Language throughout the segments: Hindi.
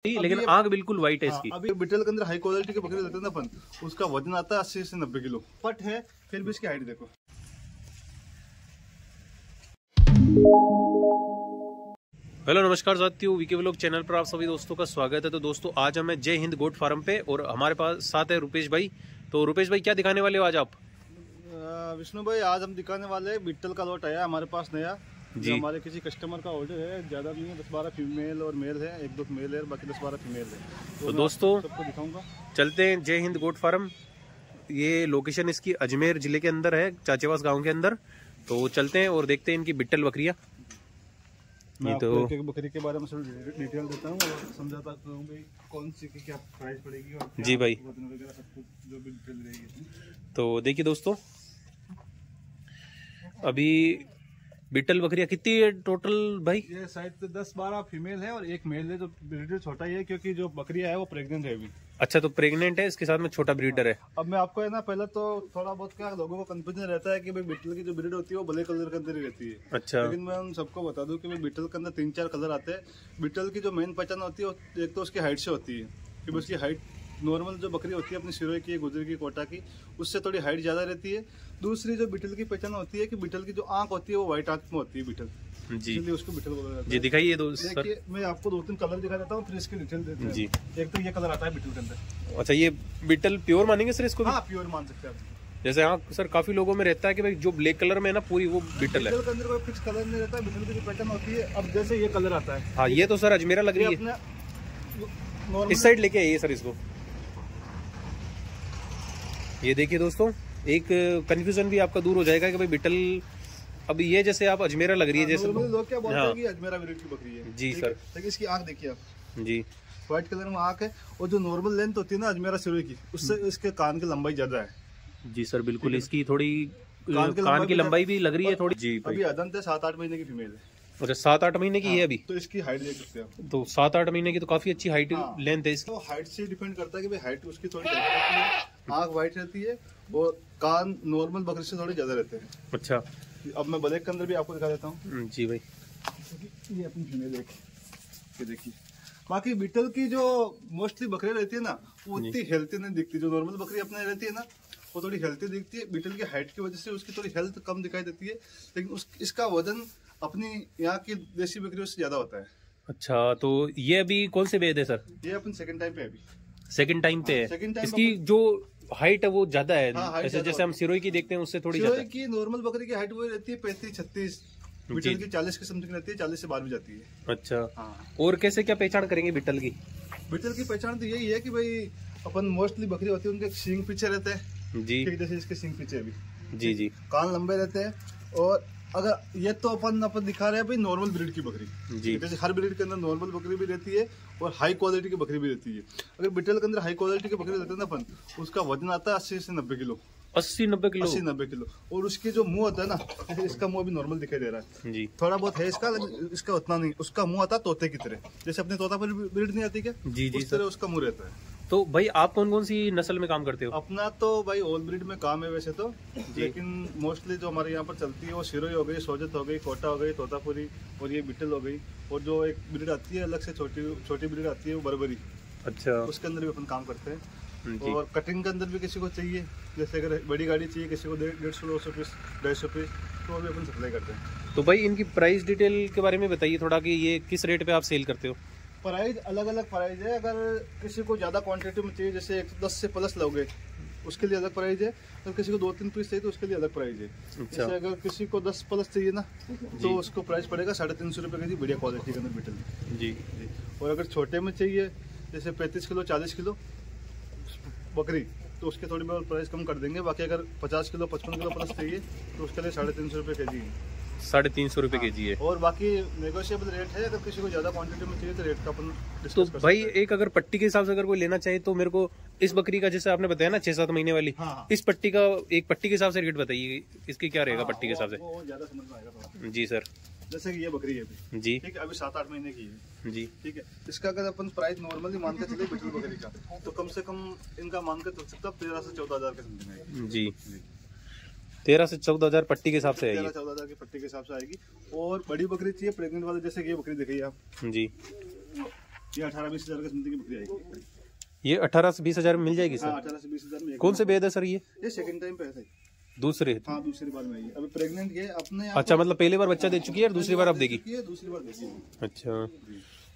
लेकिन आंख बिल्कुल व्हाइट है इसकी। अभी बिटल के अंदर हाई क्वालिटी के बकरे लेते हैं ना अपन, उसका वजन आता है 80 से 90 किलो। पट है, फिर भी इसकी हाइट देखो। हेलो नमस्कार साथियों, वीके व्लॉग चैनल पर आप सभी दोस्तों का स्वागत है। तो दोस्तों आज हम जय हिंद गोट फार्म पे और हमारे पास साथ है रुपेश भाई। तो रुपेश भाई क्या दिखाने वाले हो आज आप? विष्णु भाई आज हम दिखाने वाले हैं बिट्टल का लॉट आया हमारे पास नया जी। हमारे किसी कस्टमर का ऑर्डर है, ज्यादा नहीं है, 10-12 फीमेल और मेल है, 1-2 मेल है, बाकी 10-12 फीमेल है। तो दोस्तों सबको दिखाऊंगा, चलते हैं जय हिंद गोट फार्म। ये लोकेशन इसकी अजमेर जिले के अंदर है, चाचेवास गांव के अंदर। तो चलते हैं और देखते हैं इनकी बिट्टल बकरियां। मैं तो एक बकरी के बारे में डिटेल देता हूँ और समझाता हूँ भाई कौन सी की क्या प्राइस पड़ेगी और जी भाई वगैरह सब कुछ जो भी डिटेल रहेगी। तो देखिए दोस्तों, अभी बिट्टल बकरियां कितनी है टोटल भाई? ये शायद 10-12 फीमेल है और एक मेल है, जो ब्रीडर छोटा ही है क्योंकि जो बकरियां है वो प्रेग्नेंट है अभी। अच्छा, तो प्रेग्नेंट है, इसके साथ में छोटा ब्रीडर है। अब मैं आपको है ना, पहले तो थोड़ा बहुत क्या लोगों को कंफ्यूजन रहता है कि भाई बिट्टल की जो ब्रीड होती है वो ब्लैक कलर के अंदर ही रहती है। अच्छा, लेकिन मैं उन सबको बता दूं कि भाई बिट्टल के अंदर 3-4 कलर आते हैं। बिट्टल की जो मेन पहचान होती है एक तो उसकी हाइट से होती है कि उसकी हाइट नॉर्मल जो बकरी होती है अपनी सिरोई की, गुजर की, कोटा की, उससे थोड़ी हाइट ज्यादा रहती है। दूसरी जो बिटल की पहचान होती है कि बिटल की जो आंख होती है वो व्हाइट आंख में होती है बिटल जी, इसलिए उसको बिटल बोला जाता है। जी दिखाइए दोस्तों, मैं आपको 2-3 कलर दिखा देता हूँ, फिर इसकी डिटेल देते हैं जी। एक तो ये कलर आता है बिटल के अंदर। अच्छा, ये बिटल प्योर मानेंगे सर इसको? हाँ, प्योर मान सकते हैं आप। जैसे हाँ सर, काफी लोगों में रहता है कि भाई जो ब्लैक कलर में है ना पूरी वो बिटल है। बिटल के अंदर कोई फिक्स कलर नहीं रहता है, बिटल की जो पहचान होती है। अब जैसे ये कलर आता है, हाँ ये तो सर अजमेरा लग रही है। इस साइड लेके आइए सर इसको। ये देखिए दोस्तों, एक कंफ्यूजन भी आपका दूर हो जाएगा कि भाई बिटल, अब ये जैसे आप अजमेरा लग रही है जैसे लोग क्या बोलते हैं कि अजमेरा ब्रीड की बकरी है जी सर। लेकिन इसकी आंख देखिए आप जी, व्हाइट कलर में आंख है और जो नॉर्मल लेंथ होती है ना अजमेरा सिरोई की, उससे इसके कान की लंबाई ज्यादा है। जी सर बिल्कुल, इसकी थोड़ी कान की लंबाई भी लग रही है थोड़ी जी। अभी अदंत है, 7-8 महीने की फीमेल है। अच्छा, 7-8 महीने की है अभी? तो इसकी हाइट देख सकते हैं। तो 7-8 महीने की तो काफी अच्छी हाइट लेंथ है इसकी। तो हाइट से डिपेंड करता है कि भाई हाइट उसकी थोड़ी ज्यादा रहती है, आंख व्हाइट रहती है और कान नॉर्मल बकरी से थोड़े ज्यादा रहते हैं। अच्छा, अब मैं ब्लैक के अंदर भी आपको दिखा देता हूँ जी भाई। ये अपनी फीमेल ये देखिए। बाकी बिटल की जो मोस्टली बकरी रहती है ना वो उतनी हेल्थी नहीं दिखती। जो नॉर्मल बकरी अपने रहती है ना वो थोड़ी हेल्थी दिखती है। बिटल की हाइट की वजह से उसकी थोड़ी हेल्थ कम दिखाई देती है, लेकिन इसका वजन अपनी यहाँ की देसी बकरियों से ज्यादा होता है। अच्छा, तो ये अभी कौन से वेद है सर? ये अपन सेकंड टाइम पे अभी सेकंड टाइम पे है। इसकी जो हाइट है वो ज्यादा है। हाँ, ऐसे जैसे हम सिरोई की देखते हैं उससे थोड़ी ज्यादा। की नॉर्मल बकरी की हाइट वो रहती है 35-36, बिटल की 40 की समथिंग रहती है, 40 से 12 भी जाती है। अच्छा हाँ। और कैसे क्या पहचान करेंगे बिटल की? बिटल की पहचान तो यही है कि भाई अपन मोस्टली बकरी होती है उनके सींग पीछे रहते हैं जी, जैसे इसके सींग पीछे अभी जी जी, कान लंबे रहते हैं। और अगर ये तो अपन दिखा रहे हैं भाई नॉर्मल ब्रीड की बकरी जी, जैसे हर ब्रीड के अंदर नॉर्मल बकरी भी रहती है और हाई क्वालिटी की बकरी भी रहती है। अगर बिटल के अंदर हाई क्वालिटी की बकरी रहती है ना अपन, उसका वजन आता है 80 से 90 किलो। 80-90 किलो? 80-90 किलो। और उसके जो मुंह होता है ना, जैसे इसका मुंह भी नॉर्मल दिखाई दे रहा है जी, थोड़ा बहुत है इसका, लेकिन इसका उतना नहीं। उसका मुंह आता है तोते की तरह, जैसे अपने तोता पर ब्रीड नहीं आती क्या जी जी, उस तरह उसका मुंह रहता है। तो भाई आप कौन कौन सी नस्ल में काम करते हो? अपना तो भाई ऑल ब्रीड में काम है वैसे तो, लेकिन मोस्टली जो हमारे यहाँ पर चलती है वो सिरोई हो गई, सोजत हो गई, कोटा हो गई, तोतापुरी और ये बिटल हो गई। और जो एक ब्रीड आती है अलग से छोटी ब्रीड आती है वो बर्बरी। अच्छा, उसके अंदर भी अपन काम करते हैं। और कटिंग के अंदर भी किसी को चाहिए, जैसे अगर बड़ी गाड़ी चाहिए किसी को 150-200 पीस, 250 पीस, तो भी अपन सप्लाई करते हैं। तो भाई इनकी प्राइस डिटेल के बारे में बताइए थोड़ा कि ये किस रेट पे आप सेल करते हो? प्राइस अलग अलग प्राइस है। अगर किसी को ज्यादा क्वांटिटी में चाहिए, जैसे 10 से प्लस लोगे, उसके लिए अलग प्राइस है। अगर किसी को 2-3 पीस चाहिए तो उसके लिए अलग प्राइस है। अच्छा, जैसे अगर किसी को 10 प्लस चाहिए ना तो उसको प्राइस पड़ेगा 350 रुपये के जी, बढ़िया क्वालिटी के अंदर बिटल जी। और अगर छोटे में चाहिए जैसे 35 किलो 40 किलो बकरी, तो उसके थोड़ी बहुत प्राइस कम कर देंगे। बाकी अगर 50 किलो 55 किलो प्लस चाहिए तो उसके लिए 350 रुपये के जी, 350 रुपए के जी है। और बाकी नेगोशिएबल रेट है। अगर किसी को ज्यादा क्वांटिटी में चाहिए तो रेट का अपन तो भाई एक अगर पट्टी के हिसाब से अगर कोई लेना चाहे तो मेरे को इस बकरी का, जैसे आपने बताया ना 6-7 महीने वाली, इस पट्टी का एक पट्टी के हिसाब से रेट बताइए, इसकी क्या रहेगा पट्टी के हिसाब से? वो ज्यादा समझ में आएगा जी सर। जैसे कि ये बकरी है अभी जी, ठीक है, अभी 7-8 महीने की है जी, ठीक है। इसका अगर अपन प्राइस नॉर्मली मान के चले बिटल बकरी का, तो कम से कम इनका मान के चल सकता है 13 से 14 हजार के समथिंग आएगी जी। 13 से 14 हजार पट्टी के हिसाब से आएगी, 13-14 हजार की पट्टी के हिसाब से आएगी। और बड़ी बकरी चाहिए प्रेग्नेंट वाले, जैसे कि ये बकरी देखिए आप जी, ये 18-20 हजार का समथिंग की बकरी आएगी। ये 18 से 20 हजार में मिल जाएगी सर? 18 से 20 हजार में। कौन से बेद है सर ये? सेकंड टाइम पे है। दूसरे? हाँ, दूसरी बार में आई है। अभी प्रेग्नेंट है अपने। अच्छा, मतलब पहली बार बच्चा दे चुकी है और दूसरी बार अब देगी? दूसरी बार देगी। अच्छा,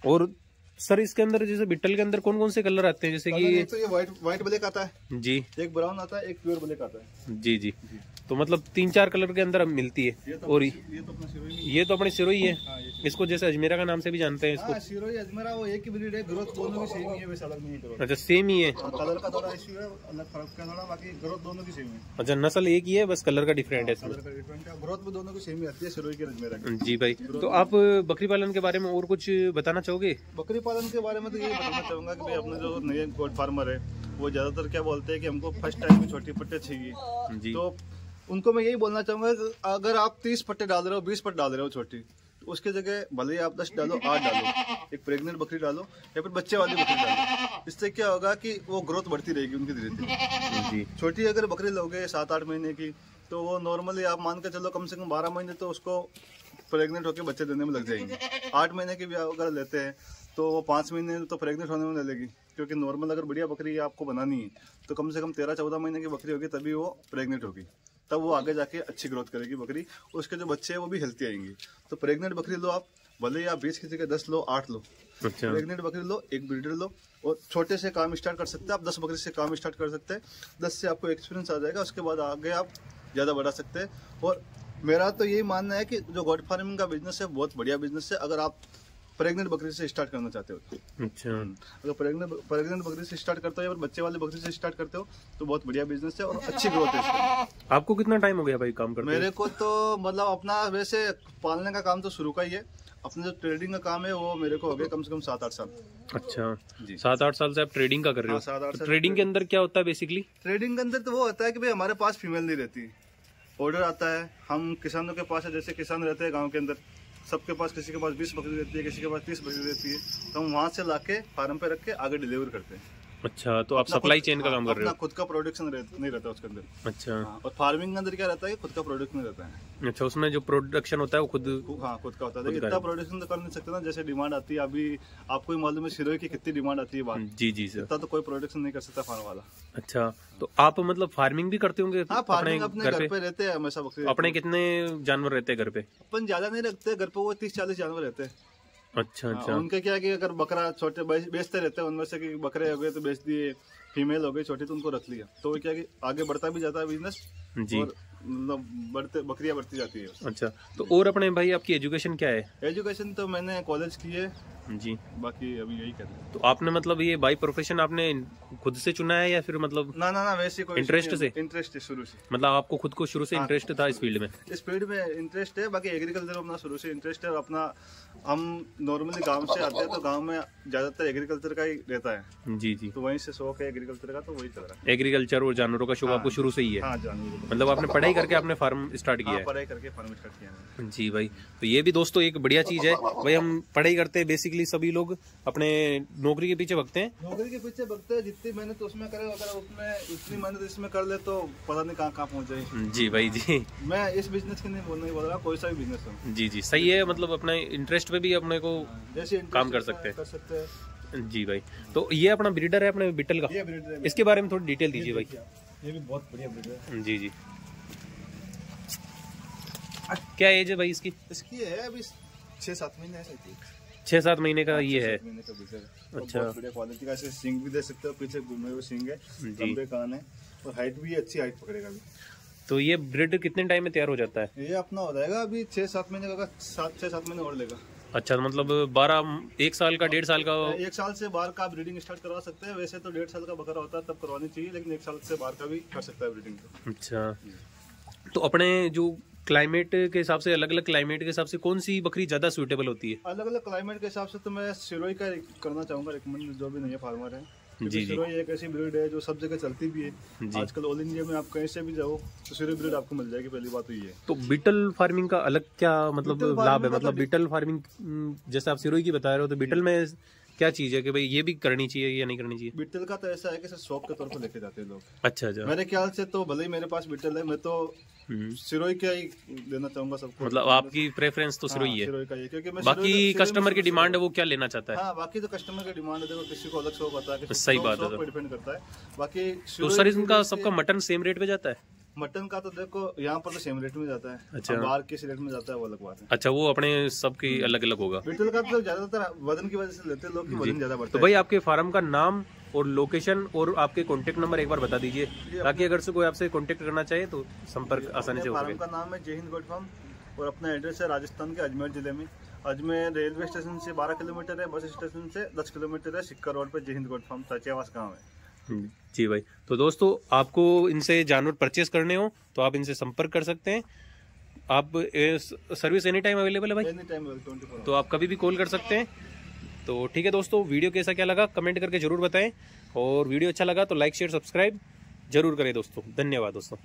और सर इसके अंदर जैसे बिट्टल के अंदर कौन कौन से कलर आते हैं? जैसे कि तो ये व्हाइट ब्लैक आता है जी, एक ब्राउन आता है, एक प्योर ब्लैक आता है। जी जी, तो मतलब 3-4 कलर के अंदर अब मिलती है। और ये तो अपने सिरोही है। इसको जैसे अजमेरा का नाम से भी जानते हैं इसको। सिरोही अजमेरा वो एक ही ब्रीड है, ग्रोथ दोनों की सेम ही है, वैसे अलग नहीं है। अच्छा, सेम ही है। कलर का थोड़ा इशू है, अलग फर्क का थोड़ा, बाकी ग्रोथ दोनों की सेम है। अच्छा, नस्ल एक ही है, बस कलर का डिफरेंट है। कलर का डिफरेंट है, ग्रोथ भी दोनों की सेम ही आती है, सिरोही की अजमेरा की। जी भाई, तो आप बकरी पालन के बारे में और कुछ बताना चाहोगे? बकरी पालन के बारे में तो यही बताना चाहूंगा कि भाई अपने जो नए गोट फार्मर है वो ज्यादातर क्या बोलते हैं कि हमको फर्स्ट टाइम में छोटी पट्टे चाहिए। तो उनको मैं यही बोलना चाहूंगा कि अगर आप 30 पट्टे डाल रहे हो, 20 पट्टे डाल रहे हो छोटी, तो उसके जगह भले ही आप 10 डालो, 8 डालो, एक प्रेग्नेंट बकरी डालो या फिर बच्चे वाली बकरी डालो। इससे क्या होगा कि वो ग्रोथ बढ़ती रहेगी उनकी धीरे धीरे। छोटी अगर बकरी लोगे 7-8 महीने की, तो वो नॉर्मली आप मान के चलो कम से कम 12 महीने तो उसको प्रेग्नेंट होकर बच्चे देने में लग जाएंगे। 8 महीने की भी अगर लेते हैं तो वो 5 महीने तो प्रेग्नेंट होने में लगेगी, क्योंकि नॉर्मल अगर बढ़िया बकरी आपको बनानी है तो कम से कम 13-14 महीने की बकरी होगी, तभी वो प्रेग्नेंट होगी, तब वो आगे जाके अच्छी ग्रोथ करेगी बकरी। उसके जो बच्चे हैं वो भी हेल्थी आएंगे। तो प्रेग्नेंट बकरी लो आप, भले ही आप 20 की जगह 10 लो, 8 लो। अच्छा, प्रेग्नेंट बकरी लो, एक ब्रीडर लो, और छोटे से काम स्टार्ट कर सकते हैं आप। 10 बकरी से काम स्टार्ट कर सकते हैं, 10 से आपको एक्सपीरियंस आ जाएगा, उसके बाद आगे आप ज़्यादा बढ़ा सकते हैं। और मेरा तो यही मानना है कि जो गोट फार्मिंग का बिजनेस है बहुत बढ़िया बिजनेस है, अगर आप प्रेग्नेंट बकरी से स्टार्ट करना चाहते हो तो। अच्छा, अगर प्रेग्नेंट बकरी से स्टार्ट करते हो या फिर बच्चे वाले बकरी से स्टार्ट करते हो तो बहुत बढ़िया बिजनेस है और अच्छी ग्रोथ है इसमें। आपको कितना टाइम हो गया भाई काम करते? मेरे को तो मतलब अपना वैसे पालने का काम तो शुरू का ही है, अपना जो ट्रेडिंग का काम है वो मेरे को हो गया कम से कम 7-8 साल। अच्छा, 7-8 साल से आप ट्रेडिंग का कर रहे हो? 7-8 साल। ट्रेडिंग के अंदर क्या होता है बेसिकली? ट्रेडिंग के अंदर तो वो होता है कि भाई हमारे पास फीमेल नहीं रहती, ऑर्डर आता है, हम किसानों के पास है, जैसे किसान रहते हैं गाँव के अंदर, सबके पास किसी के पास 20 बकरी रहती है, किसी के पास 30 बकरी रहती है, तो हम वहाँ से लाके फार्म पे रख के आगे डिलीवर करते हैं। अच्छा, तो आप सप्लाई चेन का काम कर रहे हो? खुद का प्रोडक्शन नहीं रहता उसके अंदर। अच्छा, और फार्मिंग के अंदर क्या रहता है, खुद का प्रोडक्शन रहता है। अच्छा, उसमें जो प्रोडक्शन होता है वो खुद खुद का होता है। इतना प्रोडक्शन तो कर नहीं सकते ना, जैसे डिमांड आती है, अभी आपको ही मालूम है सिरोही की कितनी डिमांड आती है बाहर। जी जी सर, इतना तो कोई प्रोडक्शन नहीं कर सकता फार्म वाला। अच्छा, तो आप मतलब फार्मिंग भी करते होंगे? हाँ, फार्मिंग अपने घर पे रहते हैं हमेशा बकरी। अपने कितने जानवर रहते हैं घर पे? अपन ज्यादा नहीं रखते घर पे, वो 30-40 जानवर रहते हैं। अच्छा अच्छा, उनके क्या है कि अगर बकरा छोटे बेचते रहते हैं, उनमें से कि बकरे हो गए तो बेच दिए, फीमेल हो गई छोटी तो उनको रख लिया, तो वो क्या है कि आगे बढ़ता भी जाता है बिजनेस जी, और मतलब बकरियां बढ़ती जाती है। अच्छा, तो और अपने भाई आपकी एजुकेशन क्या है? एजुकेशन तो मैंने कॉलेज की है जी, बाकी अभी यही कर रहे हैं। तो आपने मतलब ये बाई प्रोफेशन आपने खुद से चुना है या फिर मतलब? ना वैसे कोई इंटरेस्ट से? इंटरेस्ट है शुरू से, मतलब आपको खुद को शुरू से इंटरेस्ट था इस फील्ड में? इस फील्ड में इंटरेस्ट है, बाकी एग्रीकल्चर अपना शुरू से इंटरेस्ट है। और अपना हम नॉर्मली गांव से आते हैं तो गांव में ज्यादातर एग्रीकल्चर का ही रहता है। जी जी, तो वहीं से शौक है एग्रीकल्चर का, तो वही चल रहा है। एग्रीकल्चर और जानवरों का शौक आपको शुरू से ही है? हाँ, जानवर मतलब आपने पढ़ाई करके आपने फार्म स्टार्ट किया है? पढ़ाई करके फार्म स्टार्ट किया है। जी भाई, तो ये भी दोस्तों एक बढ़िया चीज है भाई। हम पढ़ाई करते हैं बेसिकली, सभी लोग अपने नौकरी के पीछे भगते हैं। नौकरी के पीछे भगते हैं, जितनी मेहनत उसमें करे, अगर उसमें उतनी मेहनत इसमें कर ले तो पता नहीं कहाँ पहुँच जाए। जी भाई जी, मैं इस बिजनेस की नहीं बोल रहा, कोई सा भी बिजनेस हो। जी जी, सही है, मतलब अपने इंटरेस्ट पे भी अपने को काम कर सकते हैं। जी भाई, तो ये अपना ब्रीडर है अपने बिटल का, इसके बारे में थोड़ी डिटेल दीजिए भाई। ये भी बहुत बढ़िया ब्रीडर है। जी जी, क्या एज है भाई इसकी? इसकी है अभी 6-7 महीने है, 6-7 महीने का ये है। अच्छा, बढ़िया क्वालिटी का, सिंग भी दे सकते हो, पीछे घूमे हुए सिंग है, लंबे कान है और हाइट भी अच्छी हाइट पकड़ेगा भी। तो ये ब्रीड कितने टाइम में तैयार हो जाता है? ये अपना हो जाएगा अभी 6-7 महीने का, 6-7 महीने और लेगा। अच्छा, मतलब 1 साल का, 1.5 साल का? 1 साल से बाहर का ब्रीडिंग स्टार्ट करवा सकते हैं। वैसे तो 1.5 साल का बकरा होता है तब करवानी चाहिए, लेकिन 1 साल से बाहर का भी कर सकता है ब्रीडिंग। अच्छा, तो अपने जो क्लाइमेट के हिसाब से, अलग अलग क्लाइमेट के हिसाब से कौन सी बकरी ज्यादा सूटेबल होती है? अलग अलग क्लाइमेट के हिसाब से तो मैं सिरोही का करना चाहूंगा रिकमेंड, जो भी नए फार्मर है। जी, सिरोही एक ऐसी ब्रीड है जो सब जगह चलती भी है आजकल। ऑल इंडिया में आप कहीं से भी जाओ तो सिरोही ब्रीड आपको मिल जाएगी, पहली बात तो ये है। तो बीटल फार्मिंग का अलग क्या मतलब लाभ है? मतलब बीटल फार्मिंग जैसे आप सिरोही की बता रहे हो, तो बीटल में क्या चीज है कि भाई ये भी करनी चाहिए या नहीं करनी चाहिए? बीटल का तो ऐसा है कि सिर्फ शौक के तौर पर लेके जाते हैं लोग। अच्छा अच्छा। मेरे ख्याल से तो भले ही मेरे पास बीटल है, मैं तो सिरोही का ही देना चाहूंगा सबको। मतलब आपकी प्रेफरेंस तो सिरोही है? सिरोही का ही, क्योंकि मैं बाकी कस्टमर की डिमांड है वो क्या लेना चाहता है? हाँ, बाकी तो कस्टमर की डिमांड है, देखो किसी को अलग शौक होता है, किसी सही को बात है शौक पे डिपेंड करता है। बाकी तो सर इनका सबका मटन सेम रेट पे जाता है? मटन का तो देखो यहाँ पर तो सेम रेट में जाता है। अच्छा। बाहर किस रेट में जाता है वो अलग बात है। अच्छा, वो अपने सबकी अलग अलग होगा। बीटल का तो ज्यादातर वजन की वजह से लेते हैं लोग, की वजन ज्यादा बढ़ता है। तो भाई आपके फार्म का नाम और लोकेशन और आपके कॉन्टेक्ट नंबर एक बार बता दीजिए, ताकि अगर से कोई आपसे कॉन्टेक्ट करना चाहे तो संपर्क आसानी से हो सके। फार्म का नाम है जय हिंद गोट फार्म और अपना एड्रेस है राजस्थान के अजमेर जिले में। अजमेर रेलवे स्टेशन से 12 किलोमीटर है, बस स्टेशन से 10 किलोमीटर है। सिक्का रोड पे जय हिंद गोट फार्म ताचियावास गाँव है। जी भाई, तो दोस्तों आपको इनसे जानवर परचेस करने हो तो आप इनसे संपर्क कर सकते हैं। आप सर्विस एनी टाइम अवेलेबल है भाई? Any time 24। तो आप कभी भी कॉल कर सकते हैं। तो ठीक है दोस्तों, वीडियो कैसा क्या लगा कमेंट करके जरूर बताएं, और वीडियो अच्छा लगा तो लाइक शेयर सब्सक्राइब जरूर करें दोस्तों। धन्यवाद दोस्तों।